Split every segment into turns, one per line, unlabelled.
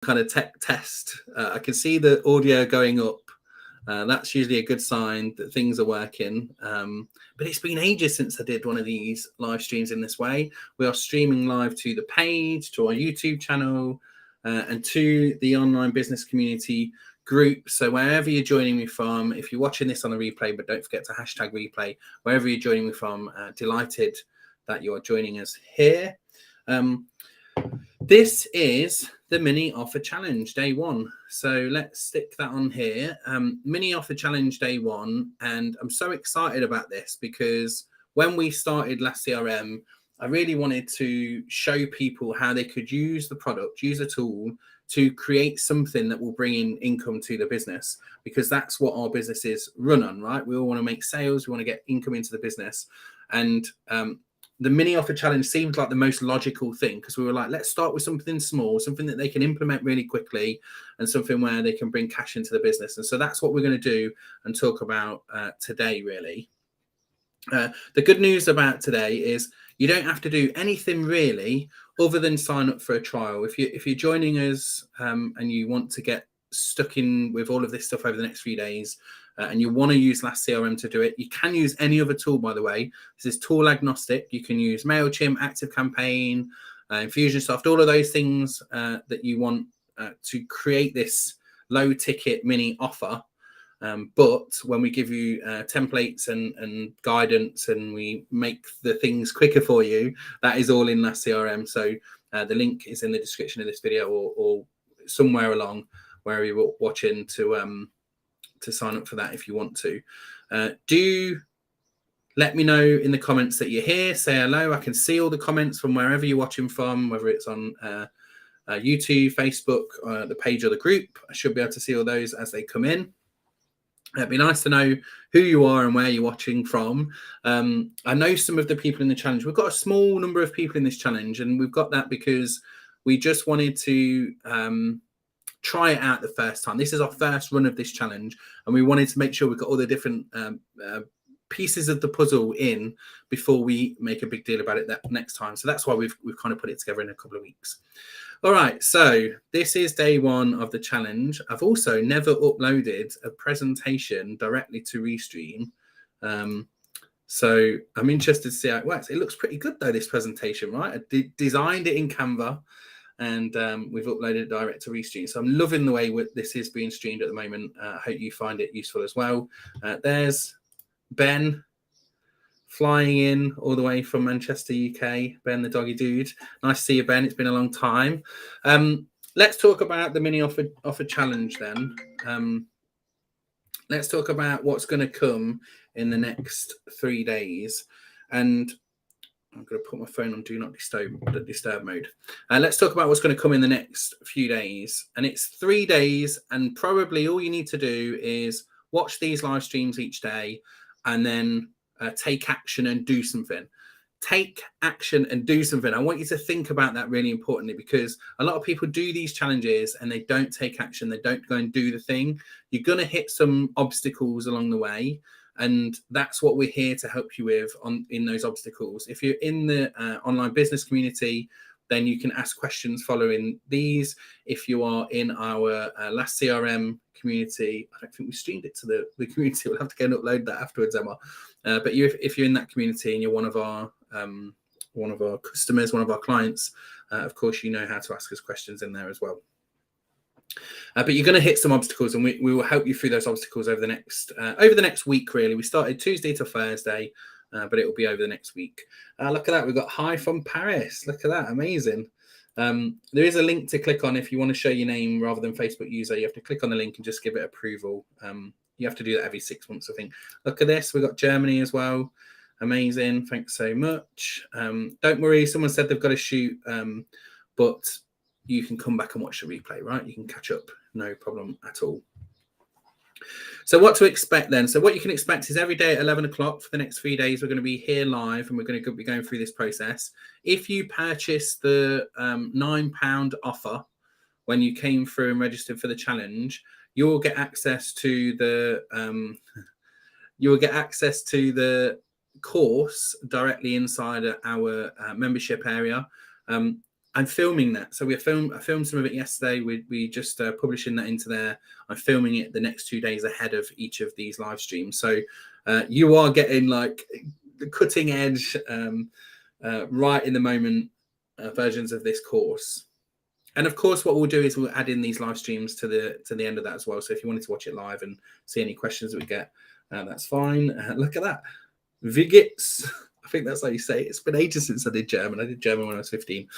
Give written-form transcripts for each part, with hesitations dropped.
kind of tech test. I can see the audio going up. That's usually a good sign that things are working. But it's been ages since I did one of these live streams in this way. We are streaming live to the page, to our YouTube channel, and to the online business community group. So wherever you're joining me from, if you're watching this on a replay, but don't forget to hashtag replay, wherever you're joining me from, delighted that you're joining us here. This is the mini offer challenge day one. So let's stick that on here. Mini offer challenge day one. And I'm so excited about this because when we started Last CRM, I really wanted to show people how they could use the product, use a tool to create something that will bring in income to the business, because that's what our businesses run on, right? We all want to make sales. We want to get income into the business. And the mini offer challenge seemed like the most logical thing, because we were like, let's start with something small, something that they can implement really quickly, and something where they can bring cash into the business. And so that's what we're going to do and talk about today, really. The good news about today is you don't have to do anything really other than sign up for a trial. If you're joining us and you want to get stuck in with all of this stuff over the next few days, and you want to use Last CRM to do it, you can use any other tool, by the way. This is tool agnostic. You can use MailChimp, ActiveCampaign, Infusionsoft, all of those things that you want to create this low ticket mini offer. But when we give you templates and guidance, and we make the things quicker for you, that is all in Last CRM. So the link is in the description of this video, or somewhere along where you're watching to sign up for that if you want to. Do let me know in the comments that you're here. Say hello. I can see all the comments from wherever you're watching from, whether it's on YouTube, Facebook, the page or the group. I should be able to see all those as they come in. It'd be nice to know who you are and where you're watching from. I know some of the people in the challenge. We've got a small number of people in this challenge, and we've got that because we just wanted to try it out the first time. This is our first run of this challenge, and we wanted to make sure we've got all the different pieces of the puzzle in before we make a big deal about it that next time. So that's why we've kind of put it together in a couple of weeks. All right, so this is day one of the challenge. I've also never uploaded a presentation directly to Restream. So I'm interested to see how it works. It looks pretty good though, this presentation, right? I designed it in Canva, and we've uploaded it direct to Restream. So I'm loving the way this is being streamed at the moment. I hope you find it useful as well. There's Ben flying in all the way from Manchester, UK. Ben, the doggy dude. Nice to see you, Ben. It's been a long time. Let's talk about the mini offer challenge then. Let's talk about what's going to come in the next 3 days. And I'm going to put my phone on do not disturb mode. Let's talk about what's going to come in the next few days. And it's 3 days, and probably all you need to do is watch these live streams each day, and then take action and do something. Take action and do something. I want you to think about that really importantly, because a lot of people do these challenges and they don't take action. They don't go and do the thing. You're going to hit some obstacles along the way, and that's what we're here to help you with in those obstacles. If you're in the online business community, then you can ask questions following these. If you are in our Last CRM community, I don't think we streamed it to the community. We'll have to go and upload that afterwards, Emma. But if you're in that community and you're one of our customers, one of our clients, of course, you know how to ask us questions in there as well. But you're going to hit some obstacles, and we will help you through those obstacles over the next week, really. We started Tuesday to Thursday, but it will be over the next week. Look at that. We've got hi from Paris. Look at that. Amazing. There is a link to click on if you want to show your name rather than Facebook user. You have to click on the link and just give it approval. You have to do that every 6 months, I think. Look at this. We've got Germany as well. Amazing. Thanks so much. Don't worry. Someone said they've got to shoot, but you can come back and watch the replay, right? You can catch up. No problem at all. So what to expect then? So what you can expect is every day at 11 o'clock for the next 3 days, we're going to be here live, and we're going to be going through this process. If you purchase the £9 offer when you came through and registered for the challenge, you'll get access to the course directly inside our membership area. I'm filming that. So I filmed some of it yesterday. We just publishing that into there. I'm filming it the next 2 days ahead of each of these live streams. So you are getting like the cutting edge, right in the moment versions of this course. And of course, what we'll do is we'll add in these live streams to the end of that as well. So if you wanted to watch it live and see any questions that we get, that's fine. Look at that, Vigits. I think that's how you say it. It's been ages since I did German. I did German when I was 15.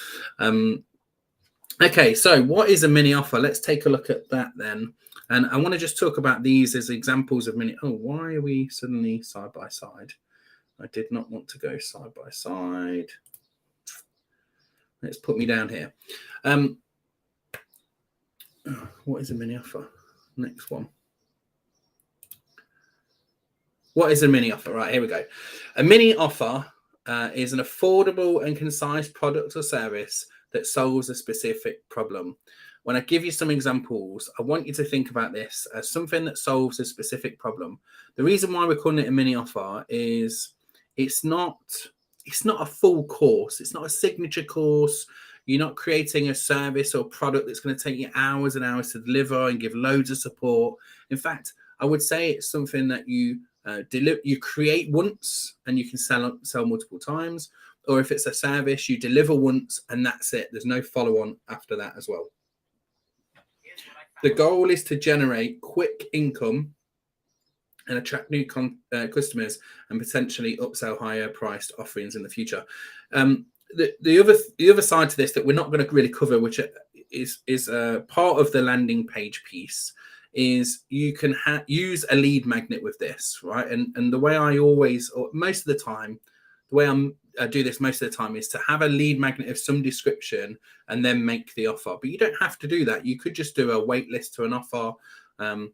Okay, so what is a mini offer? Let's take a look at that then. And I want to just talk about these as examples of mini. Oh, why are we suddenly side by side? I did not want to go side by side. Let's put me down here. What is a mini offer? Next one. What is a mini offer? Right, here we go. A mini offer is an affordable and concise product or service that solves a specific problem. When I give you some examples, I want you to think about this as something that solves a specific problem. The reason why we're calling it a mini offer is it's not a full course. It's not a signature course. You're not creating a service or product that's going to take you hours and hours to deliver and give loads of support. In fact, I would say it's something that you create once and you can sell multiple times. Or if it's a service, you deliver once and that's it. There's no follow-on after that as well. The goal is to generate quick income and attract new customers and potentially upsell higher priced offerings in the future. The other side to this that we're not going to really cover, which is part of the landing page piece, is you can use a lead magnet with this, right? And the way I always, or most of the time, the way I do this most of the time is to have a lead magnet of some description and then make the offer. But you don't have to do that. You could just do a wait list to an offer, and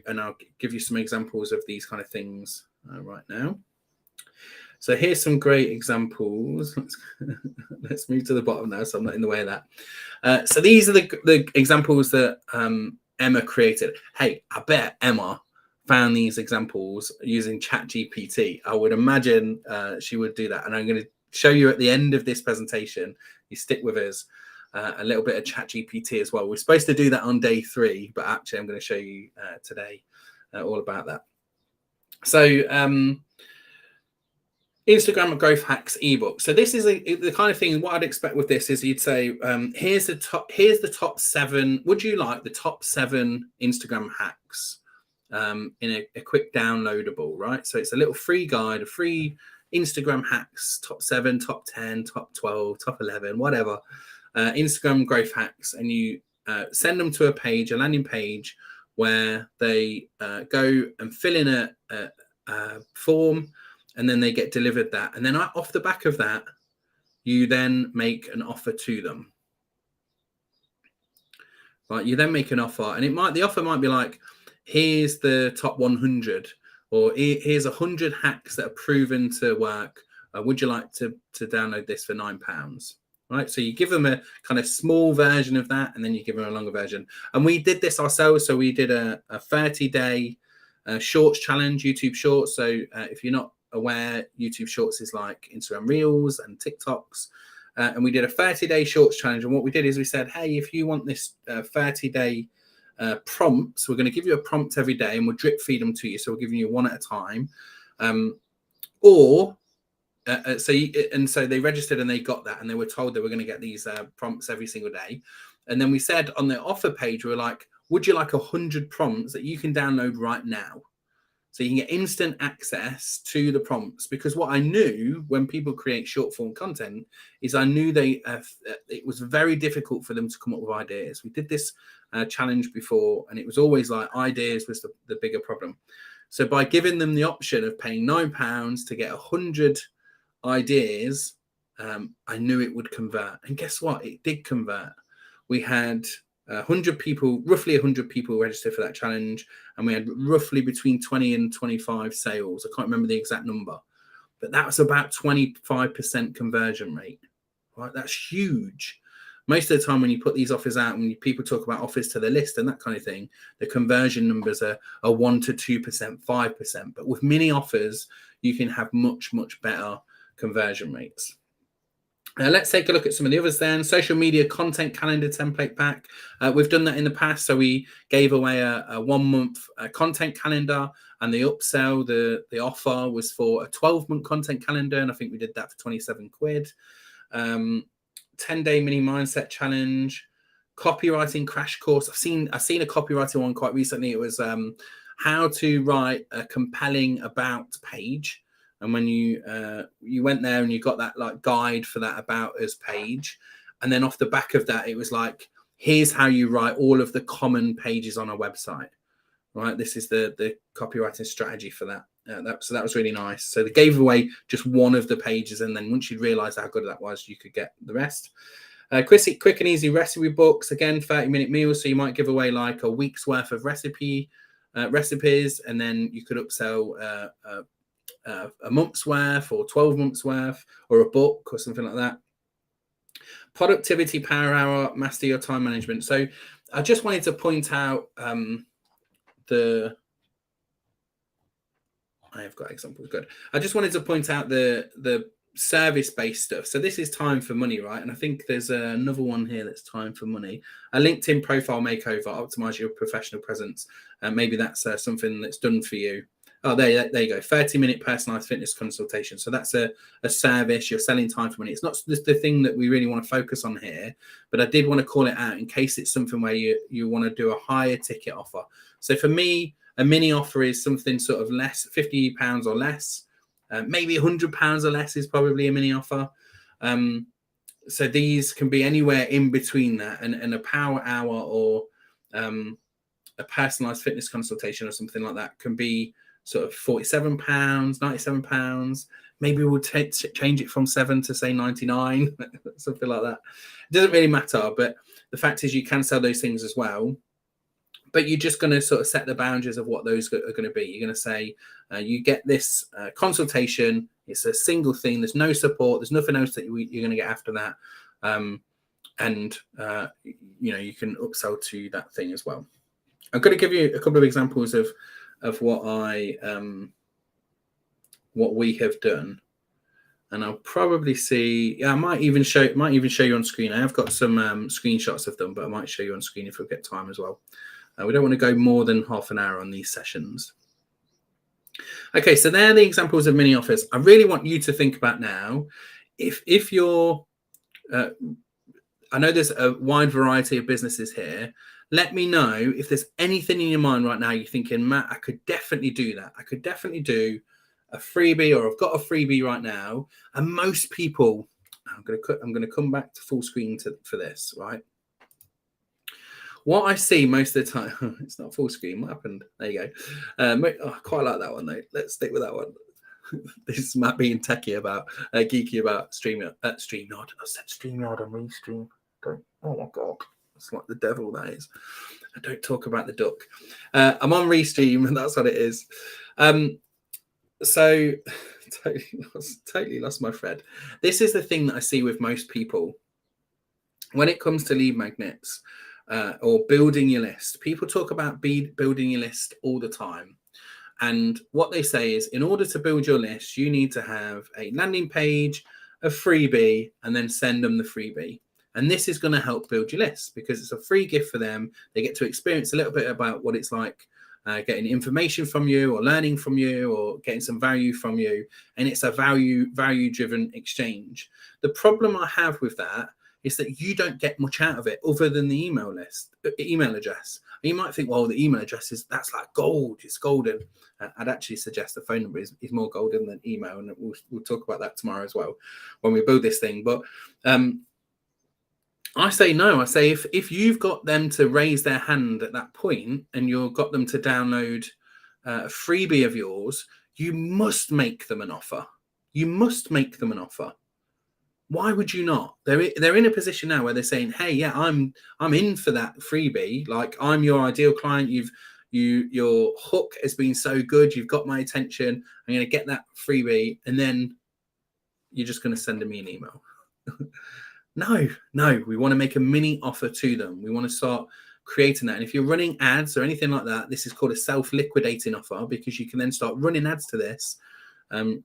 I'll give you some examples of these kind of things right now. So here's some great examples. Let's move to the bottom now, so I'm not in the way of that. So these are the examples that Emma created. Hey, I bet Emma found these examples using ChatGPT. I would imagine she would do that. And I'm going to show you at the end of this presentation, you stick with us, a little bit of ChatGPT as well. We're supposed to do that on day 3, but actually I'm going to show you today all about that. So Instagram Growth Hacks ebook. So this is the kind of thing. What I'd expect with this is you'd say, here's the top 7. Would you like the top 7 Instagram hacks in a quick downloadable, right? So it's a little free guide, a free Instagram hacks, top 7, top 10, top 12, top 11, whatever. Instagram Growth Hacks, and you send them to a landing page where they go and fill in a form, and then they get delivered that. And then off the back of that, you then make an offer to them. Right? You then make an offer, and the offer might be like, here's the top 100, or here's 100 hacks that are proven to work. Would you like to download this for £9? Right? So you give them a kind of small version of that, and then you give them a longer version. And we did this ourselves. So we did a 30-day shorts challenge, YouTube Shorts. So if you're not aware, YouTube Shorts is like Instagram Reels and TikToks. And we did a 30-day shorts challenge. And what we did is we said, hey, if you want this 30-day prompts, we're going to give you a prompt every day and we'll drip feed them to you. So we're giving you one at a time. So they registered and they got that, and they were told they were going to get these prompts every single day. And then we said on the offer page, we were like, would you like 100 prompts that you can download right now? So you can get instant access to the prompts, because what I knew when people create short form content is I knew it was very difficult for them to come up with ideas. We did this challenge before, and it was always like ideas was the bigger problem. So by giving them the option of paying £9 to get 100 ideas, I knew it would convert. And guess what? It did convert. We had 100 people, roughly 100 people registered for that challenge, and we had roughly between 20 and 25 sales. I can't remember the exact number, but that was about 25% conversion rate. Right? That's huge. Most of the time when you put these offers out, when people talk about offers to the list and that kind of thing, the conversion numbers are 1 to 2%, 5%. But with mini offers, you can have much, much better conversion rates. Let's take a look at some of the others then. Social media content calendar template pack. We've done that in the past. So we gave away a 1 month content calendar, and the upsell, the offer was for a 12-month content calendar. And I think we did that for 27 quid. 10-day mini mindset challenge, copywriting crash course. I've seen a copywriting one quite recently. It was how to write a compelling about page. And when you went there and you got that like guide for that about us page, and then off the back of that, it was like, here's how you write all of the common pages on a website, right? This is the copywriting strategy for that. So that was really nice. So they gave away just one of the pages, and then once you realize how good that was, you could get the rest. Quick and easy recipe books, again, 30-minute meals. So you might give away like a week's worth of recipes, and then you could upsell a month's worth or 12 months worth, or a book or something like that. Productivity power hour, master your time management. So I just wanted to point out I've got examples. Good. I just wanted to point out the service-based stuff. So this is time for money, right? And I think there's another one here that's time for money. A LinkedIn profile makeover, optimize your professional presence. Maybe that's something that's done for you. Oh, there you go. 30-minute personalized fitness consultation. So that's a service. You're selling time for money. It's not the thing that we really want to focus on here, but I did want to call it out in case it's something where you want to do a higher ticket offer. So for me, a mini offer is something sort of less, £50 or less. Maybe £100 or less is probably a mini offer. So these can be anywhere in between that, and a power hour or a personalized fitness consultation or something like that can be sort of £47, £97. Maybe we'll change it from 7 to say 99, something like that. It doesn't really matter, but the fact is you can sell those things as well. But you're just going to sort of set the boundaries of what those are going to be. You're going to say, you get this consultation. It's a single thing. There's no support. There's nothing else that you're going to get after that. You can upsell to that thing as well. I'm going to give you a couple of examples of what we have done, and I'll probably see. Yeah, I might even show you on screen. I have got some screenshots of them, but I might show you on screen if we get time as well. We don't want to go more than half an hour on these sessions. Okay, so they're the examples of mini offers. I really want you to think about now, if you're, I know there's a wide variety of businesses here. Let me know if there's anything in your mind right now you're thinking, Matt, I could definitely do that. I could definitely do a freebie, or I've got a freebie right now. And most people, I'm going to come back to full screen for this, right? What I see most of the time, it's not full screen. What happened? There you go. I quite like that one though. Let's stick with that one. This is Matt being geeky about StreamYard. I said StreamYard and Restream. Oh my god, it's like the devil that is. I don't talk about the duck. I'm on Restream, and that's what it is. So totally lost my thread. This is the thing that I see with most people when it comes to lead magnets. Or building your list. People talk about building your list all the time. And what they say is, in order to build your list, you need to have a landing page, a freebie, and then send them the freebie. And this is going to help build your list because it's a free gift for them. They get to experience a little bit about what it's like getting information from you, or learning from you, or getting some value from you. And it's a value-driven exchange. The problem I have with that is that you don't get much out of it other than the email address. And you might think, well, the email address that's like gold. It's golden. I'd actually suggest the phone number is more golden than email, and we'll talk about that tomorrow as well when we build this thing. But I say no. I say if you've got them to raise their hand at that point, and you've got them to download a freebie of yours, you must make them an offer. You must make them an offer. Why would you not? They're in a position now where they're saying, hey, yeah, I'm in for that freebie. Like, I'm your ideal client. Your hook has been so good. You've got my attention. I'm going to get that freebie. And then you're just going to send me an email. No, we want to make a mini offer to them. We want to start creating that. And if you're running ads or anything like that, this is called a self-liquidating offer, because you can then start running ads to this,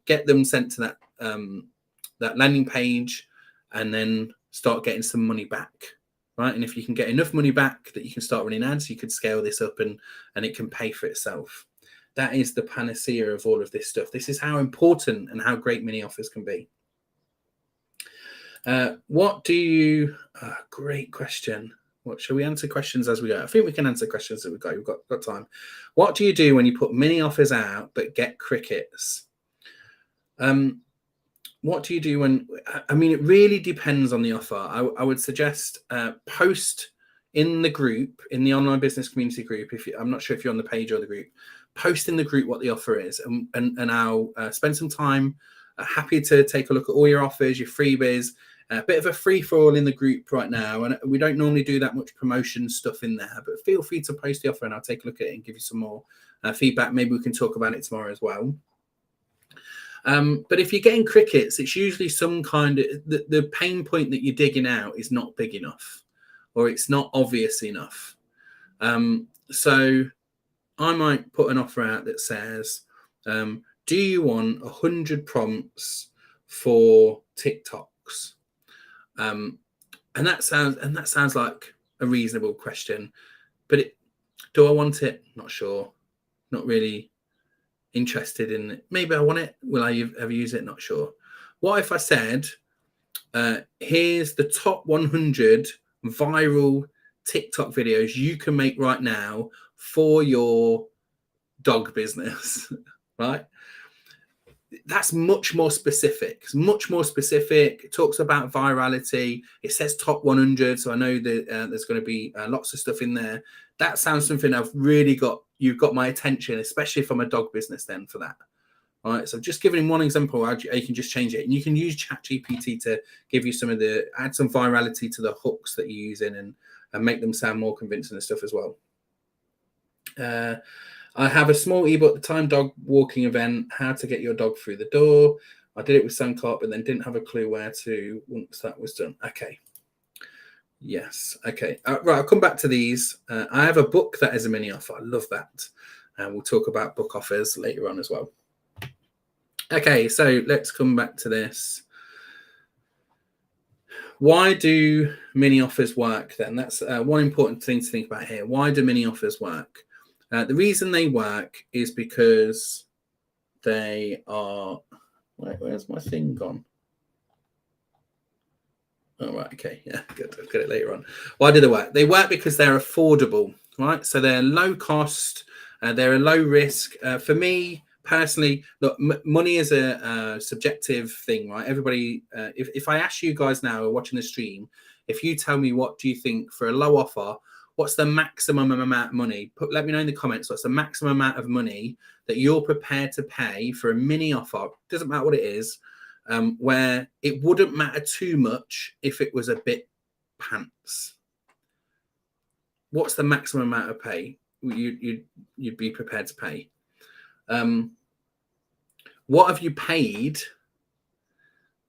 get them sent to that landing page, and then start getting some money back, right? And if you can get enough money back that you can start running ads, you could scale this up and it can pay for itself. That is the panacea of all of this stuff. This is how important and how great mini offers can be. What do you... great question. What shall we answer questions as we go? I think we can answer questions as we go. We've got time. What do you do when you put mini offers out but get crickets? What do you do when... I mean, it really depends on the offer. I would suggest post in the group, in the online business community group. I'm not sure if you're on the page or the group. Post in the group what the offer is, and I'll spend some time. Happy to take a look at all your offers, your freebies. A bit of a free-for-all in the group right now, and we don't normally do that much promotion stuff in there, but feel free to post the offer and I'll take a look at it and give you some more feedback. Maybe we can talk about it tomorrow as well. But if you're getting crickets, it's usually some kind of... The pain point that you're digging out is not big enough, or it's not obvious enough. So I might put an offer out that says, do you want 100 prompts for TikToks? And that sounds like a reasonable question, but do I want it? Not sure. Not really interested in it. Maybe I want it. Will I ever use it? Not sure. What if I said, here's the top 100 viral TikTok videos you can make right now for your dog business, right? That's much more specific. It's much more specific. It talks about virality. It says top 100. So I know that there's going to be lots of stuff in there. That sounds something you've got my attention, especially if I'm a dog business then for that. All right. So just giving him one example, you can just change it. And you can use ChatGPT to give you add some virality to the hooks that you're using and make them sound more convincing and stuff as well. I have a small ebook, the Time Dog Walking Event, how to get your dog through the door. I did it with Suncorp, but then didn't have a clue where to once that was done. Okay. Yes. Okay. Right. I'll come back to these. I have a book that is a mini offer. I love that. And we'll talk about book offers later on as well. Okay. So let's come back to this. Why do mini offers work then? That's one important thing to think about here. Why do mini offers work? The reason they work is because they are... Where's my thing gone? Oh, right. Okay. Yeah, good. I'll get it later on. Why do they work? They work because they're affordable, right? So they're low cost. They're a low risk. For me personally, look, money is a subjective thing, right? Everybody, if I ask you guys now watching the stream, if you tell me what do you think for a low offer, what's the maximum amount of money? Let me know in the comments. What's the maximum amount of money that you're prepared to pay for a mini offer? Doesn't matter what it is, where it wouldn't matter too much if it was a bit pants. What's the maximum amount of pay you'd be prepared to pay? What have you paid?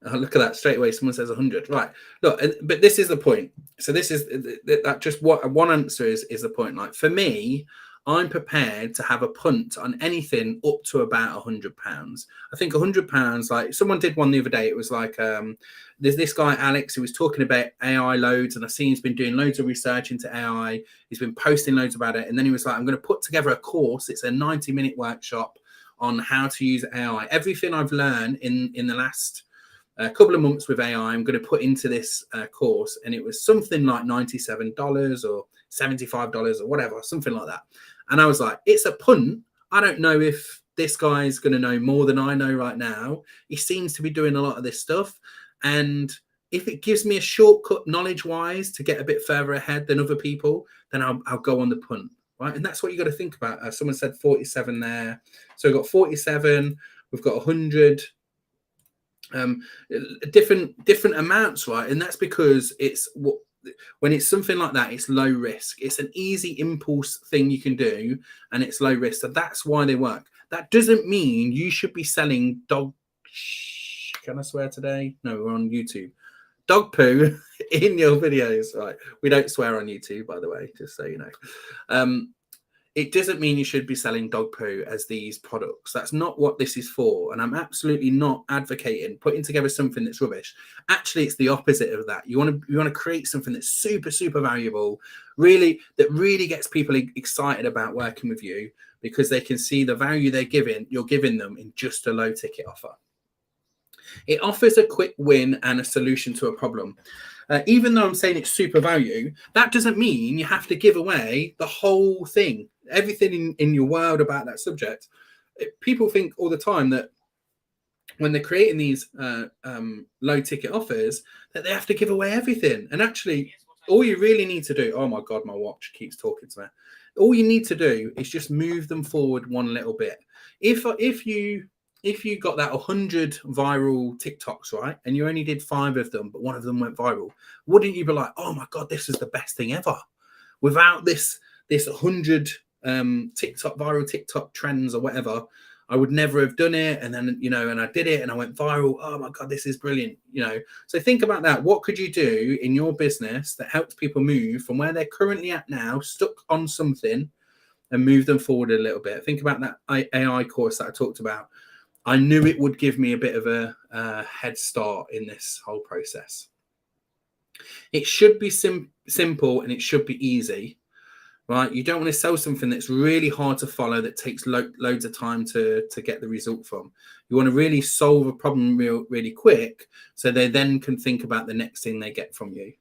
Oh, look at that straight away. Someone says 100. Right. Look, but this is the point. So this is that just what one answer is the point. Like for me, I'm prepared to have a punt on anything up to about £100. I think £100, like someone did one the other day. It was like, there's this guy, Alex, who was talking about AI loads. And I've seen he's been doing loads of research into AI. He's been posting loads about it. And then he was like, I'm going to put together a course. It's a 90-minute workshop on how to use AI. Everything I've learned in the last a couple of months with AI, I'm going to put into this course, and it was something like $97 or $75 or whatever, something like that. And I was like, it's a punt. I don't know if this guy's going to know more than I know right now. He seems to be doing a lot of this stuff. And if it gives me a shortcut knowledge-wise to get a bit further ahead than other people, then I'll go on the punt, right? And that's what you got to think about. Someone said 47 there. So we've got 47. We've got 100. Different amounts, right? And that's because when it's something like that, it's low risk. It's an easy impulse thing you can do, and it's low risk. So that's why they work. That doesn't mean you should be selling dog. Can I swear today? No, we're on YouTube. Dog poo in your videos, right? We don't swear on YouTube, by the way, just so you know. it doesn't mean you should be selling dog poo as these products. That's not what this is for. And I'm absolutely not advocating putting together something that's rubbish. Actually, it's the opposite of that. You want to create something that's super, super valuable, that really gets people excited about working with you, because they can see the value you're giving them in just a low ticket offer. It offers a quick win and a solution to a problem. Even though I'm saying it's super value, that doesn't mean you have to give away the whole thing, everything in your world about that subject. People think all the time that when they're creating these low ticket offers, that they have to give away everything. And actually, all you really need to do, oh my God, my watch keeps talking to me. All you need to do is just move them forward one little bit. If you got that 100 viral TikToks, right, and you only did 5 of them, but one of them went viral, wouldn't you be like, oh my God, this is the best thing ever? Without this 100 viral TikTok trends or whatever, I would never have done it. And then, and I did it and I went viral. Oh my God, this is brilliant. So think about that. What could you do in your business that helps people move from where they're currently at now, stuck on something, and move them forward a little bit? Think about that AI course that I talked about. I knew it would give me a bit of a head start in this whole process. It should be simple and it should be easy, right? You don't want to sell something that's really hard to follow, that takes loads of time to get the result from. You want to really solve a problem really quick, so they then can think about the next thing they get from you,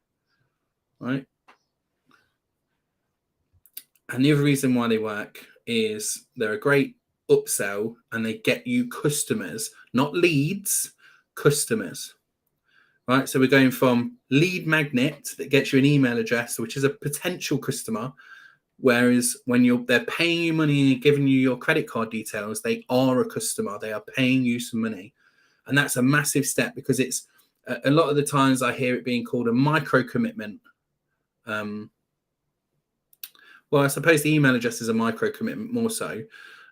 right? And the other reason why they work is they're a great upsell, and they get you customers, not leads, customers, right? So we're going from lead magnet that gets you an email address, which is a potential customer, whereas when they're paying you money and giving you your credit card details, they are a customer. They are paying you some money. And that's a massive step, because it's a lot of the times I hear it being called a micro commitment. Well, I suppose the email address is a micro commitment more so.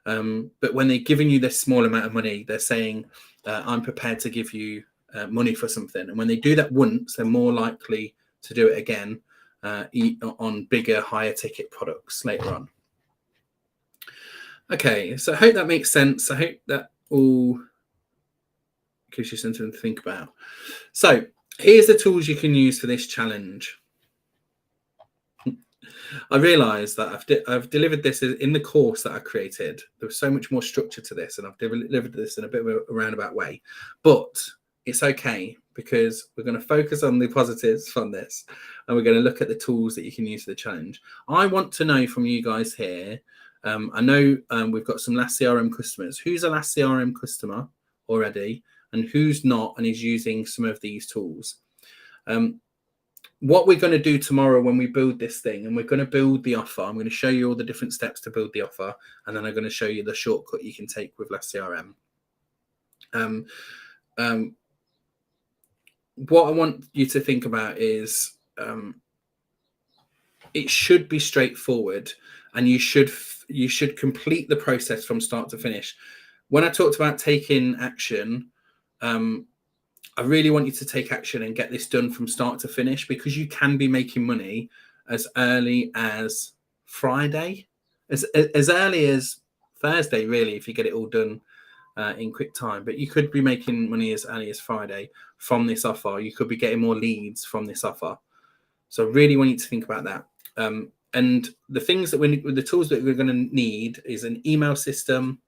But when they're giving you this small amount of money, they're saying, I'm prepared to give you money for something. And when they do that once, they're more likely to do it again on bigger, higher ticket products later on. Okay, so I hope that makes sense. I hope that all gives you something to think about. So here's the tools you can use for this challenge. I realized that I've delivered this in the course that I created. There was so much more structure to this, and I've delivered this in a bit of a roundabout way. But it's okay, because we're going to focus on the positives from this, and we're going to look at the tools that you can use for the challenge. I want to know from you guys here. I know we've got some Last CRM customers. Who's a Last CRM customer already, and who's not, and is using some of these tools? What we're going to do tomorrow when we build this thing, and we're going to build the offer, I'm going to show you all the different steps to build the offer, and then I'm going to show you the shortcut you can take with Last CRM. What I want you to think about is it should be straightforward, and you should complete the process from start to finish. When I talked about taking action, I really want you to take action and get this done from start to finish, because you can be making money as early as Friday, as early as Thursday, really, if you get it all done in quick time. But you could be making money as early as Friday from this offer. You could be getting more leads from this offer. So I really want you to think about that. And the things that the tools that we're going to need is an email system,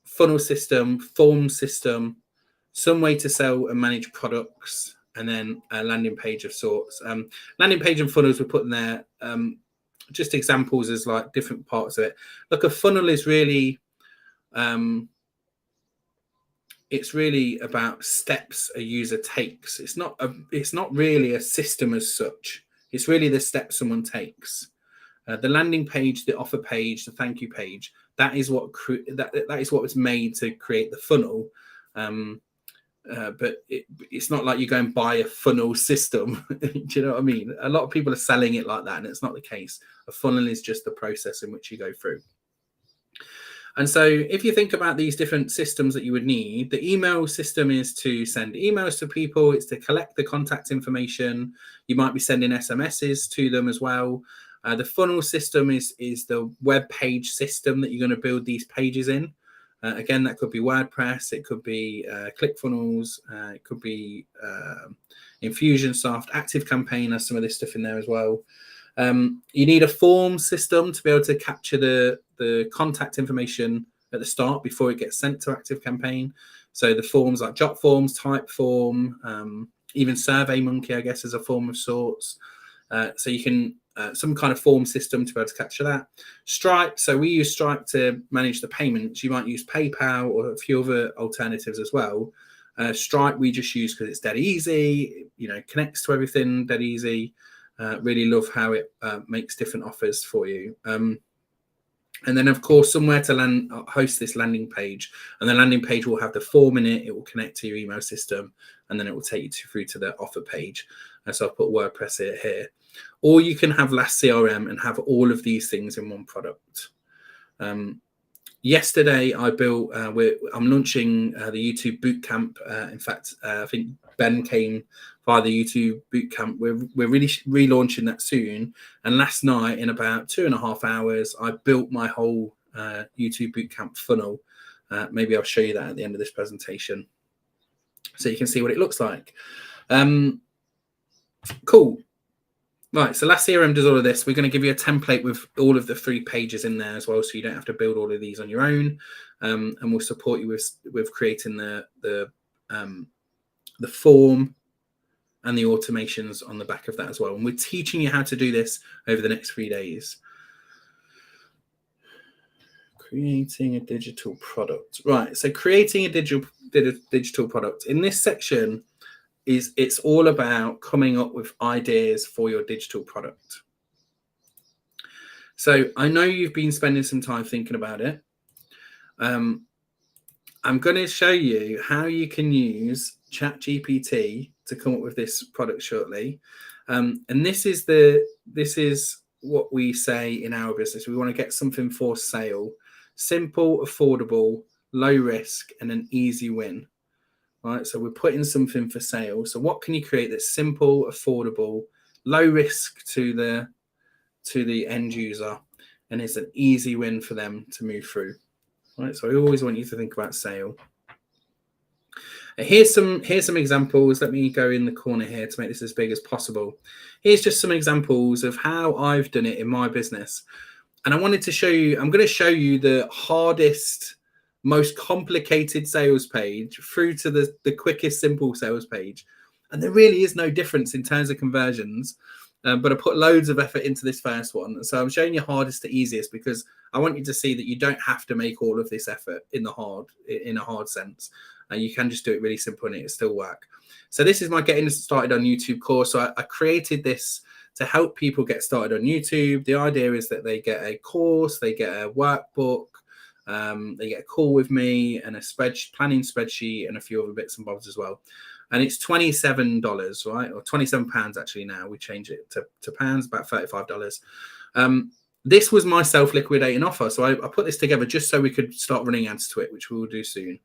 funnel system, form system, some way to sell and manage products, and then a landing page of sorts. Landing page and funnels we're putting there, just examples as like different parts of it. Look, a funnel is really, it's really about steps a user takes. It's not really a system as such. It's really the steps someone takes. The landing page, the offer page, the thank you page, that is what was made to create the funnel. But it's not like you go and buy a funnel system. Do you know what I mean? A lot of people are selling it like that, and it's not the case. A funnel is just the process in which you go through. And so if you think about these different systems that you would need, the email system is to send emails to people. It's to collect the contact information. You might be sending SMSs to them as well. The funnel system is the web page system that you're going to build these pages in. Again, that could be WordPress, it could be ClickFunnels, it could be Infusionsoft. ActiveCampaign has some of this stuff in there as well. You need a form system to be able to capture the contact information at the start before it gets sent to ActiveCampaign. So the forms like Jotforms, Typeform, even SurveyMonkey, I guess, is a form of sorts. So you can some kind of form system to be able to capture that. Stripe, so we use Stripe to manage the payments. You might use PayPal or a few other alternatives as well. Stripe we just use because it's dead easy, you know, connects to everything dead easy. Really love how it makes different offers for you. And then, of course, somewhere to host this landing page. And the landing page will have the form in it. It will connect to your email system, and then it will take you through to the offer page. So I'll put WordPress here. Or you can have Last CRM and have all of these things in one product. Yesterday, I built, I'm launching the YouTube Bootcamp. In fact, I think Ben came via the YouTube Bootcamp. We're really relaunching that soon. And last night, in about 2.5 hours, I built my whole YouTube Bootcamp funnel. Maybe I'll show you that at the end of this presentation so you can see what it looks like. Cool. Right, so Last CRM does all of this. We're going to give you a template with all of the 3 pages in there as well, so you don't have to build all of these on your own. And we'll support you with creating the form and the automations on the back of that as well. And we're teaching you how to do this over the next 3 days. Creating a digital product. Right, so creating a digital product. In this section, it's all about coming up with ideas for your digital product. So I know you've been spending some time thinking about it. I'm going to show you how you can use ChatGPT to come up with this product shortly. And this is what we say in our business. We want to get something for sale. Simple, affordable, low risk, and an easy win. Right, so we're putting something for sale. So what can you create that's simple, affordable, low risk to the end user, and it's an easy win for them to move through? Right, so I always want you to think about sale. Here's some examples. Let me go in the corner here to make this as big as possible. Here's just some examples of how I've done it in my business. And I wanted to show you, I'm going to show you the hardest, most complicated sales page through to the quickest simple sales page. And there really is no difference in terms of conversions, but I put loads of effort into this first one. So I'm showing you hardest to easiest because I want you to see that you don't have to make all of this effort in a hard sense. You can just do it really simple and it'll still work. So this is my getting started on YouTube course. So I created this to help people get started on YouTube. The idea is that they get a course, they get a workbook, they get a call with me and a planning spreadsheet and a few other bits and bobs as well. And it's $27, right? Or £27 actually now. We change it to pounds, about $35. This was my self-liquidating offer. So I put this together just so we could start running ads to it, which we will do soon.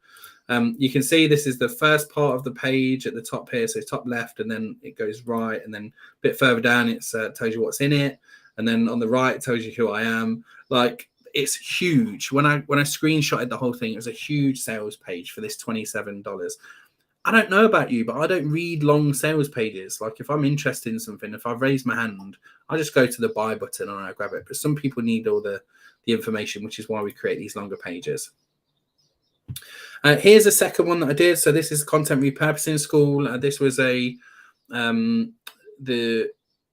You can see this is the first part of the page at the top here. So top left, and then it goes right. And then a bit further down, it tells you what's in it. And then on the right, it tells you who I am. Like, it's huge. When I screenshotted the whole thing, it was a huge sales page for this $27. I don't know about you, but I don't read long sales pages. Like, if I'm interested in something, if I've raised my hand, I just go to the buy button and I grab it. But some people need all the information, which is why we create these longer pages. Here's a second one that I did. So this is Content Repurposing School. This was the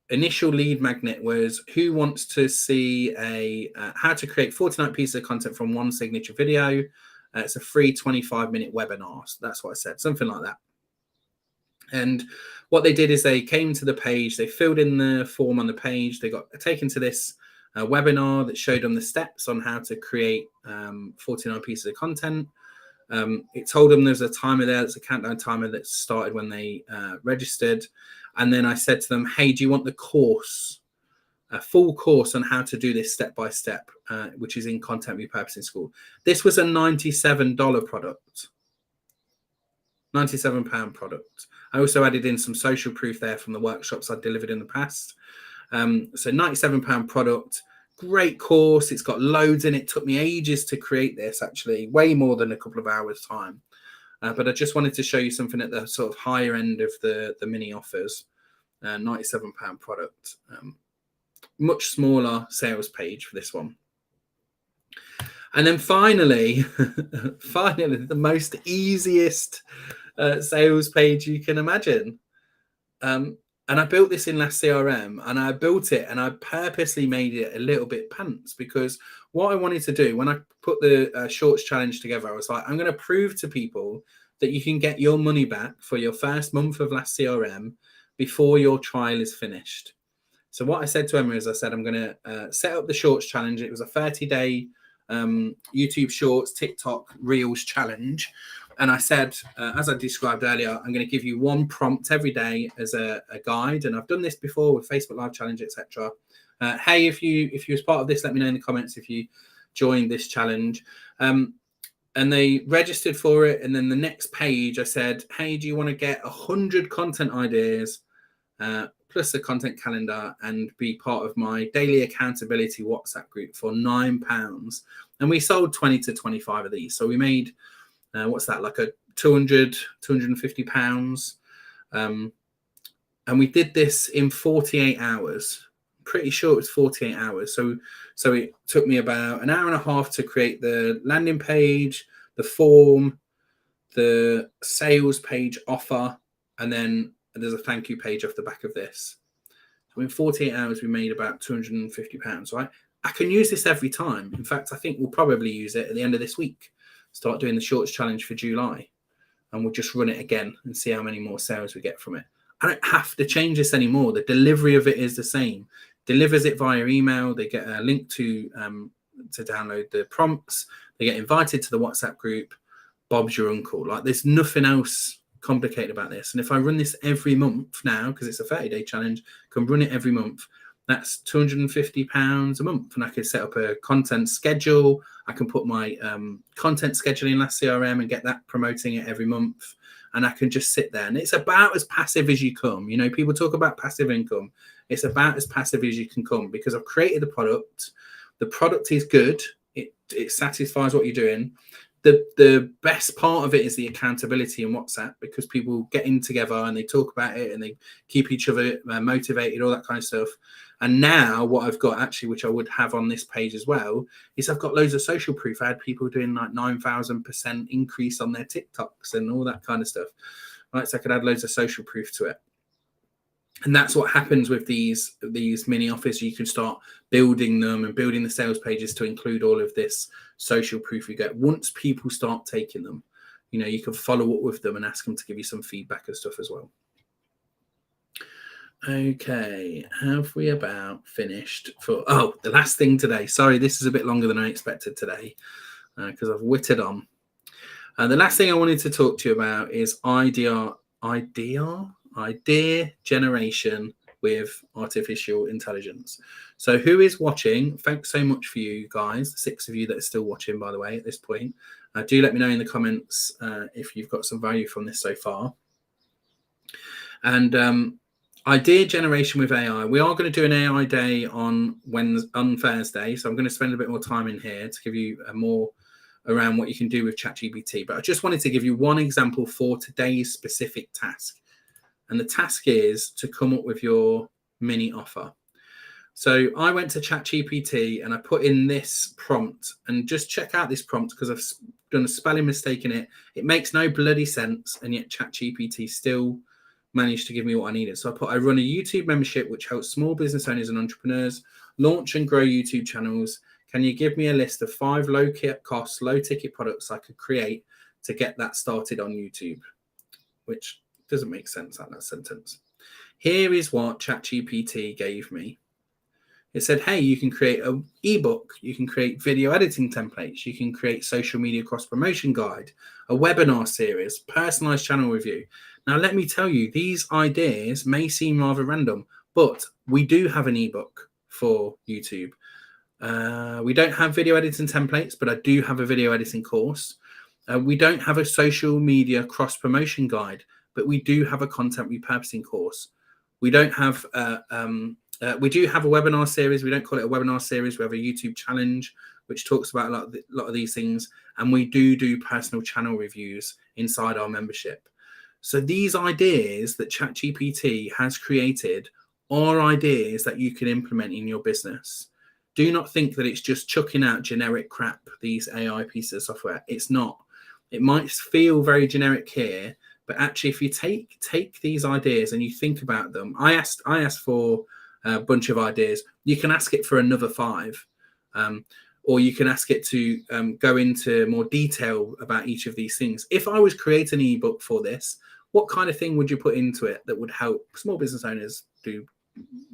initial lead magnet was who wants to see how to create 49 pieces of content from one signature video. It's a free 25-minute webinar. So that's what I said, something like that. And what they did is they came to the page, they filled in the form on the page, they got taken to this webinar that showed them the steps on how to create 49 pieces of content. It told them there's a timer there, there's a countdown timer that started when they registered. And then I said to them, hey, do you want the course, a full course on how to do this step by step, which is in Content Repurposing School. This was a $97 product, £97 product. I also added in some social proof there from the workshops I delivered in the past. So £97 product, great course. It's got loads in it. It took me ages to create this, actually, way more than a couple of hours time. But I just wanted to show you something at the sort of higher end of the mini offers. £97 product, much smaller sales page for this one. And then finally, the most easiest sales page you can imagine. And I built this in Last CRM, and I built it and I purposely made it a little bit pants, because what I wanted to do when I put the Shorts Challenge together, I was like, I'm going to prove to people that you can get your money back for your first month of Last CRM before your trial is finished. So what I said to Emma is, I said, I'm going to set up the Shorts Challenge. It was a 30-day YouTube Shorts, TikTok Reels challenge. And I said, as I described earlier, I'm going to give you one prompt every day as a guide. And I've done this before with Facebook Live Challenge, etc. Hey, if you was part of this, let me know in the comments if you joined this challenge. And they registered for it. And then the next page, I said, hey, do you want to get 100 content ideas plus a content calendar and be part of my daily accountability WhatsApp group for £9? And we sold 20 to 25 of these. So we made, what's that, like a 250 pounds. And we did this in 48 hours. Pretty sure it was 48 hours. So it took me about an hour and a half to create the landing page, the form, the sales page offer, and then there's a thank you page off the back of this. So in 48 hours, we made about £250, right? I can use this every time. In fact, I think we'll probably use it at the end of this week. Start doing the Shorts Challenge for July, and we'll just run it again and see how many more sales we get from it. I don't have to change this anymore. The delivery of it is the same. Delivers it via email. They get a link to download the prompts. They get invited to the WhatsApp group. Bob's your uncle. Like, there's nothing else complicated about this. And if I run this every month now, because it's a 30-day challenge, I can run it every month. That's £250 a month, and I can set up a content schedule. I can put my content schedule in Last CRM and get that promoting it every month. And I can just sit there, and it's about as passive as you come. You know, people talk about passive income. It's about as passive as you can come, because I've created the product. The product is good. It satisfies what you're doing. The best part of it is the accountability in WhatsApp, because people get in together and they talk about it and they keep each other motivated, all that kind of stuff. And now what I've got, actually, which I would have on this page as well, is I've got loads of social proof. I had people doing like 9,000% increase on their TikToks and all that kind of stuff. Right, so I could add loads of social proof to it. And that's what happens with these mini offers. You can start building them and building the sales pages to include all of this social proof you get. Once people start taking them, you know, you can follow up with them and ask them to give you some feedback and stuff as well. Okay, have we about finished for, the last thing today. Sorry, this is a bit longer than I expected today because I've whittled on. The last thing I wanted to talk to you about is idea generation with artificial intelligence. So who is watching? Thanks so much for you guys, the 6 of you that are still watching, by the way, at this point. Do let me know in the comments if you've got some value from this so far. And idea generation with AI. We are going to do an AI day on Thursday, so I'm going to spend a bit more time in here to give you more around what you can do with ChatGPT. But I just wanted to give you one example for today's specific task. And the task is to come up with your mini offer. So I went to ChatGPT and I put in this prompt, and just check out this prompt because I've done a spelling mistake in it. It makes no bloody sense, and yet ChatGPT still managed to give me what I needed. So I run a YouTube membership which helps small business owners and entrepreneurs launch and grow YouTube channels. Can you give me a list of 5 low cost, low ticket products I could create to get that started on YouTube? Which doesn't make sense, that sentence. Here is what ChatGPT gave me. It said, hey, you can create an ebook, you can create video editing templates, you can create social media cross promotion guide, a webinar series, personalized channel review. Now, let me tell you, these ideas may seem rather random, but we do have an ebook for YouTube. We don't have video editing templates, but I do have a video editing course. We don't have a social media cross promotion guide, but we do have a content repurposing course. We don't have We do have a webinar series. We don't call it a webinar series. We have a YouTube challenge, which talks about a lot of these things. And we do personal channel reviews inside our membership. So these ideas that ChatGPT has created are ideas that you can implement in your business. Do not think that it's just chucking out generic crap, these AI pieces of software. It's not. It might feel very generic here, but actually if you take these ideas and you think about them, I asked for a bunch of ideas. You can ask it for another 5, or you can ask it to go into more detail about each of these things. If I was creating an ebook for this, what kind of thing would you put into it that would help small business owners do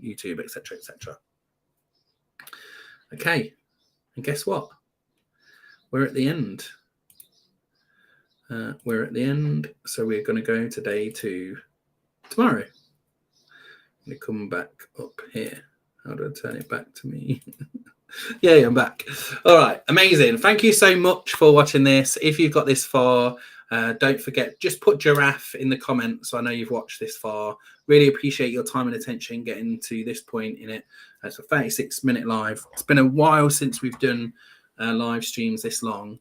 YouTube, etc., etc.? Okay, and guess what? We're at the end. We're at the end, so we're going to go to day 2 tomorrow. I'm going to come back up here. How do I turn it back to me? Yeah, I'm back. All right, amazing. Thank you so much for watching this. If you've got this far, don't forget, just put giraffe in the comments so I know you've watched this far. Really appreciate your time and attention getting to this point in it. It's a 36-minute live. It's been a while since we've done live streams this long.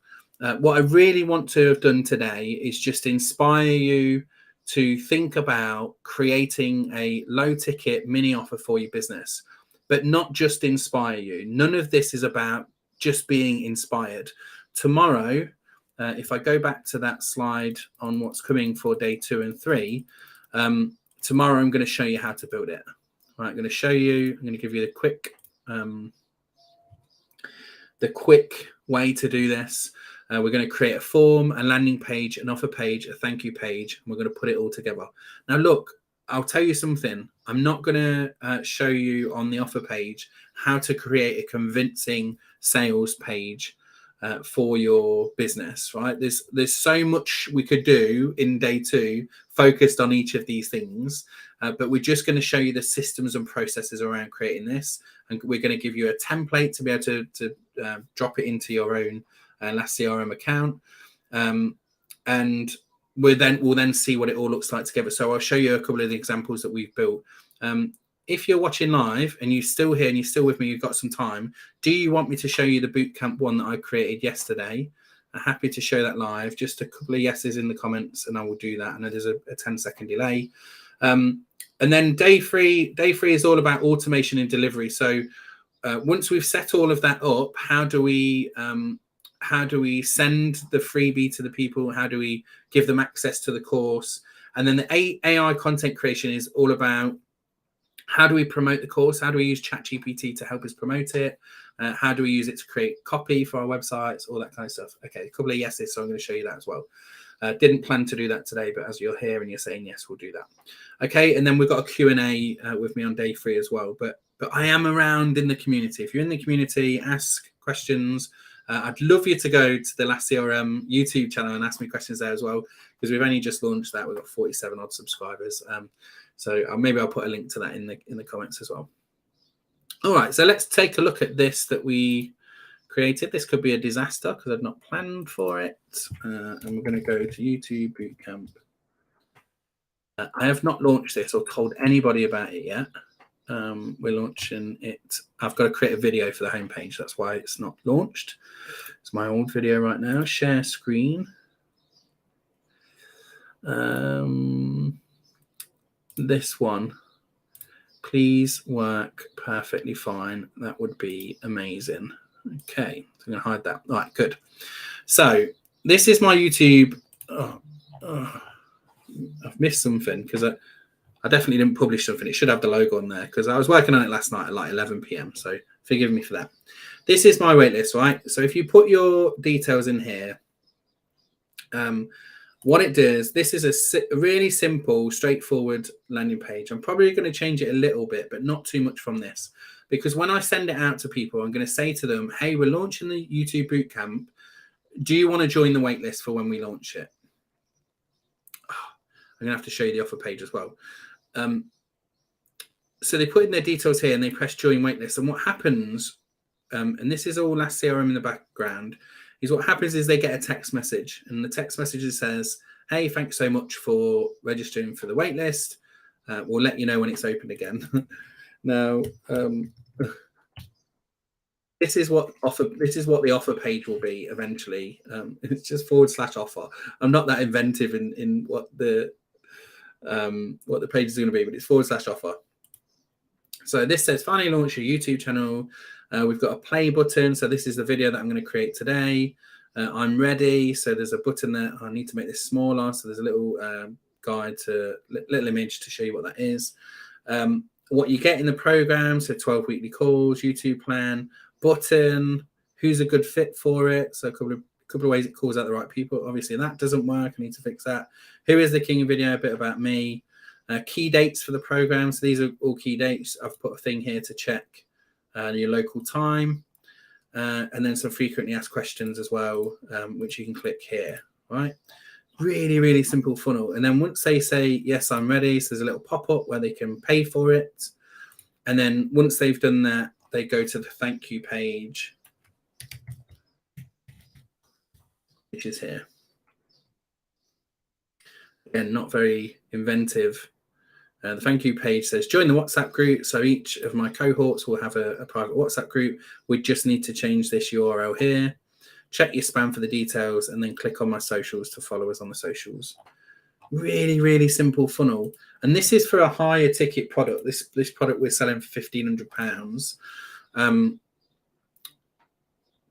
What I really want to have done today is just inspire you to think about creating a low-ticket mini offer for your business, but not just inspire you. None of this is about just being inspired. Tomorrow, if I go back to that slide on what's coming for day 2 and 3, tomorrow I'm going to show you how to build it. All right, I'm going to show you, I'm going to give you the quick way to do this. We're going to create a form, a landing page, an offer page, a thank you page, and we're going to put it all together. Now, look, I'll tell you something. I'm not going to show you on the offer page how to create a convincing sales page for your business, right? There's so much we could do in day 2 focused on each of these things, but we're just going to show you the systems and processes around creating this, and we're going to give you a template to be able to drop it into your own Last CRM account, and we'll then see what it all looks like together. So I'll show you a couple of the examples that we've built. If you're watching live and you're still here and you're still with me, you've got some time, do you want me to show you the bootcamp one that I created yesterday? I'm happy to show that live. Just a couple of yeses in the comments and I will do that. And there's a 10-second delay. And then day 3 is all about automation and delivery. So once we've set all of that up, how do we send the freebie to the people? How do we give them access to the course? And then the AI content creation is all about how do we promote the course? How do we use ChatGPT to help us promote it? How do we use it to create copy for our websites? All that kind of stuff. Okay, a couple of yeses, so I'm going to show you that as well. Didn't plan to do that today, but as you're here and you're saying yes, we'll do that. Okay, and then we've got a Q&A with me on day 3 as well. But I am around in the community. If you're in the community, ask questions. I'd love you to go to the Last CRM YouTube channel and ask me questions there as well, because we've only just launched that. We've got 47 odd subscribers. So maybe I'll put a link to that in the comments as well. All right, so let's take a look at this that we created. This could be a disaster because I've not planned for it. And we're going to go to YouTube Bootcamp. I have not launched this or told anybody about it yet. We're launching it. I've got to create a video for the homepage. That's why it's not launched. It's my old video right now. Share screen. This one, please work perfectly fine. That would be amazing. Okay, so I'm going to hide that. All right, good. So this is my YouTube. I've missed something because I definitely didn't publish something. It should have the logo on there because I was working on it last night at like 11 p.m. So forgive me for that. This is my waitlist, right? So if you put your details in here, what it does, this is a really simple, straightforward landing page. I'm probably going to change it a little bit, but not too much from this. Because when I send it out to people, I'm going to say to them, hey, we're launching the YouTube Bootcamp. Do you want to join the waitlist for when we launch it? I'm going to have to show you the offer page as well. So they put in their details here and they press join waitlist. And what happens, and this is all Last CRM in the background, is what happens is they get a text message. And the text message says, hey, thanks so much for registering for the waitlist. We'll let you know when it's open again. Now, this is what the offer page will be eventually. It's just /offer. I'm not that inventive in what the page is going to be, but it's /offer. So this says finally launch your YouTube channel. We've got a play button. So this is the video that I'm going to create today. I'm ready. So there's a button there. I need to make this smaller. So there's a little guide little image to show you what that is. What you get in the program. So 12 weekly calls, YouTube plan, button, who's a good fit for it. So a couple of ways it calls out the right people. Obviously that doesn't work. I need to fix that. Who is the king video? A bit about me. Key dates for the program. So these are all key dates. I've put a thing here to check your local time. And then some frequently asked questions as well, which you can click here, right? Really, really simple funnel. And then once they say, yes, I'm ready, so there's a little pop-up where they can pay for it. And then once they've done that, they go to the thank you page, which is here. Again, not very inventive. The thank you page says, join the WhatsApp group. So each of my cohorts will have a private WhatsApp group. We just need to change this URL here. Check your spam for the details and then click on my socials to follow us on the socials. Really, really simple funnel. And this is for a higher ticket product. This product we're selling for £1,500.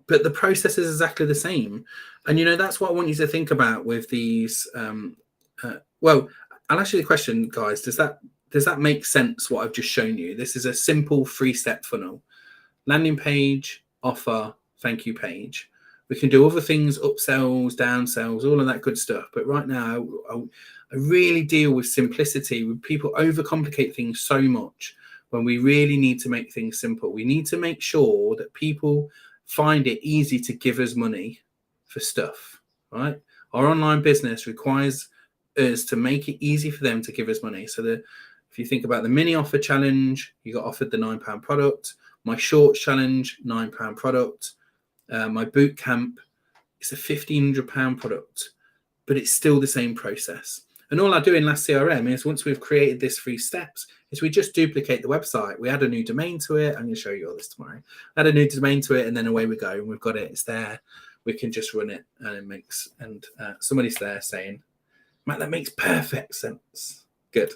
But the process is exactly the same. And, you know, that's what I want you to think about with these. Well, I'll ask you the question, guys. Does that make sense, what I've just shown you? This is a simple 3-step funnel. Landing page, offer, thank you page. We can do other things, upsells, downsells, all of that good stuff. But right now, I really deal with simplicity. When people overcomplicate things so much, when we really need to make things simple. We need to make sure that people find it easy to give us money for stuff, right? Our online business requires us to make it easy for them to give us money. So if you think about the mini offer challenge, you got offered the £9 product. My shorts challenge, £9 product. My boot camp, it's a £1,500 product, but it's still the same process. And all I do in Last CRM is once we've created this 3 steps, is we just duplicate the website. We add a new domain to it. I'm going to show you all this tomorrow. Add a new domain to it, and then away we go. And we've got it. It's there. We can just run it, and it makes. And somebody's there saying, "Matt, that makes perfect sense." Good.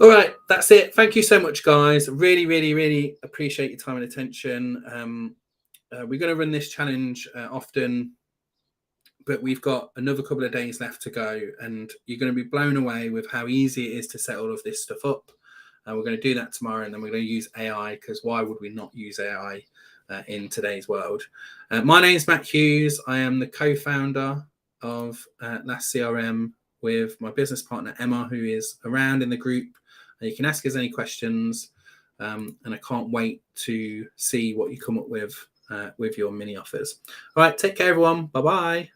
All right, that's it. Thank you so much, guys. Really, really, really appreciate your time and attention. We're going to run this challenge often, but we've got another couple of days left to go, and you're going to be blown away with how easy it is to set all of this stuff up. We're going to do that tomorrow, and then we're going to use AI, because why would we not use AI in today's world? My name's Matt Hughes. I am the co-founder of Last CRM with my business partner, Emma, who is around in the group. You can ask us any questions, and I can't wait to see what you come up with your mini offers. All right, take care, everyone. Bye-bye.